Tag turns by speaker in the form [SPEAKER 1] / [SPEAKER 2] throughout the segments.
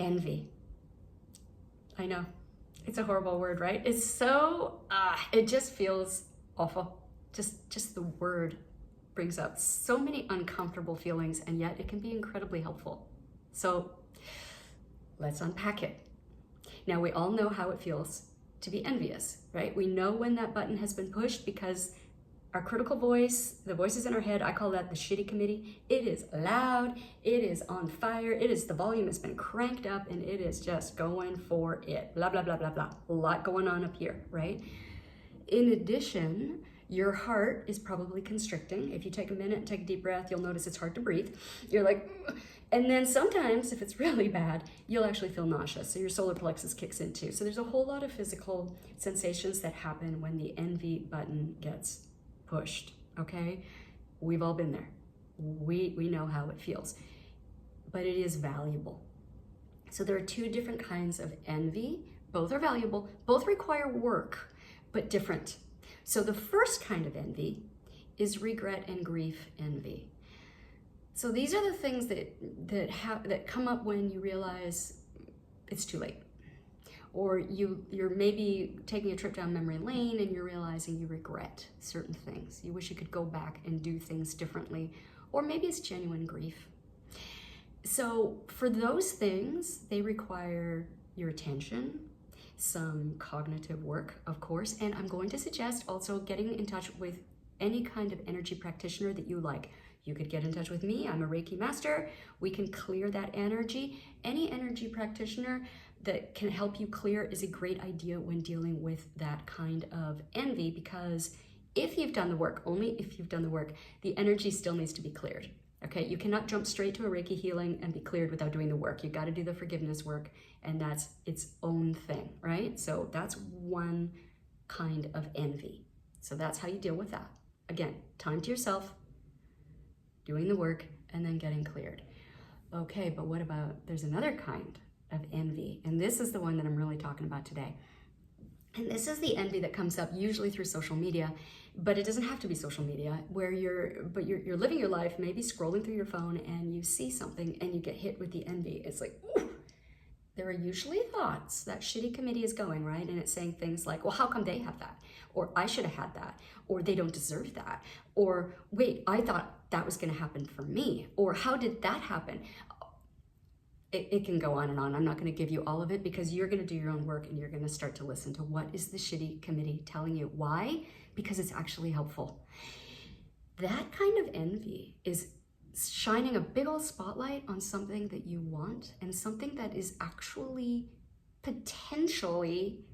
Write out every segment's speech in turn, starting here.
[SPEAKER 1] Envy. I know, it's a horrible word, right? It's so, it just feels awful. Just the word brings up so many uncomfortable feelings, and yet it can be incredibly helpful. So let's unpack it. Now, we all know how it feels to be envious, right? We know when that button has been pushed because our critical voice, the voices in our head, I call that the shitty committee. It is loud, it is on fire, the volume has been cranked up, and it is just going for it. Blah, blah, blah, blah, blah. A lot going on up here, right? In addition, your heart is probably constricting. If you take a minute and take a deep breath, you'll notice it's hard to breathe. You're like, and then sometimes, if it's really bad, you'll actually feel nauseous. So your solar plexus kicks in too. So there's a whole lot of physical sensations that happen when the envy button gets pushed, okay? We've all been there. We know how it feels, but it is valuable. So there are two different kinds of envy. Both are valuable, both require work, but different. So the first kind of envy is regret and grief envy. So these are the things that come up when you realize it's too late. Or you're maybe taking a trip down memory lane and you're realizing you regret certain things. You wish you could go back and do things differently. Or maybe it's genuine grief. So for those things, they require your attention, some cognitive work, of course, and I'm going to suggest also getting in touch with any kind of energy practitioner that you like. You could get in touch with me. I'm a Reiki master. We can clear that energy. Any energy practitioner that can help you clear is a great idea when dealing with that kind of envy, because if you've done the work, only if you've done the work, the energy still needs to be cleared. Okay, you cannot jump straight to a Reiki healing and be cleared without doing the work. You got to do the forgiveness work, and that's its own thing, right? So that's one kind of envy. So that's how you deal with that. Again, time to yourself, doing the work, and then getting cleared. Okay, but what about, there's another kind of envy, and this is the one that I'm really talking about today. And this is the envy that comes up usually through social media, but it doesn't have to be social media, where you're living your life, maybe scrolling through your phone, and you see something and you get hit with the envy. It's like, ooh. There are usually thoughts, that shitty committee is going, right? And it's saying things like, well, how come they have that? Or I should have had that. Or they don't deserve that. Or wait, I thought that was gonna happen for me. Or how did that happen? It can go on and on. I'm not gonna give you all of it because you're gonna do your own work and you're gonna start to listen to what is the shitty committee telling you. Why? Because it's actually helpful. That kind of envy is shining a big old spotlight on something that you want and something that is actually potentially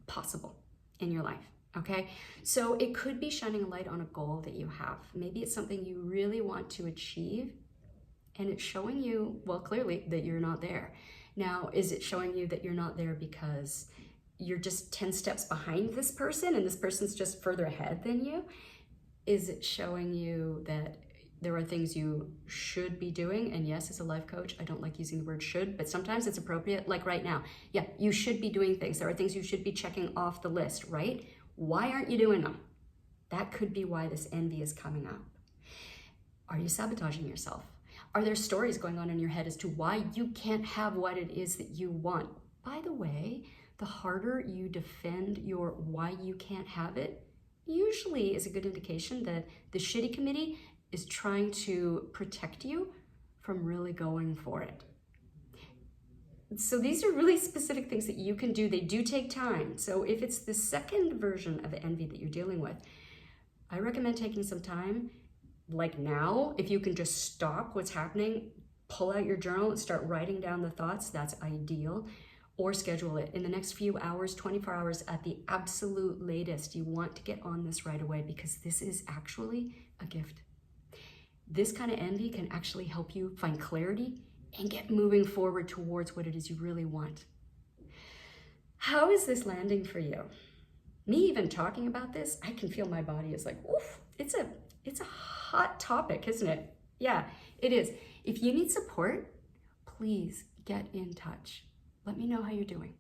[SPEAKER 1] possible in your life, okay? So it could be shining a light on a goal that you have. Maybe it's something you really want to achieve, and it's showing you, well, clearly that you're not there. Now, is it showing you that you're not there because you're just 10 steps behind this person and this person's just further ahead than you? Is it showing you that there are things you should be doing? And yes, as a life coach, I don't like using the word should, but sometimes it's appropriate, like right now. Yeah, you should be doing things. There are things you should be checking off the list, right? Why aren't you doing them? That could be why this envy is coming up. Are you sabotaging yourself? Are there stories going on in your head as to why you can't have what it is that you want? By the way, the harder you defend your why you can't have it, usually is a good indication that the shitty committee is trying to protect you from really going for it. So these are really specific things that you can do. They do take time. So if it's the second version of envy that you're dealing with, I recommend taking some time, like now. If you can just stop what's happening, pull out your journal and start writing down the thoughts, that's ideal. Or schedule it in the next few hours, 24 hours at the absolute latest. You want to get on this right away because this is actually a gift. This kind of envy can actually help you find clarity and get moving forward towards what it is you really want. How is this landing for you? Me even talking about this, I can feel my body is like, oof, it's a hot topic, isn't it? Yeah, it is. If you need support, please get in touch. Let me know how you're doing.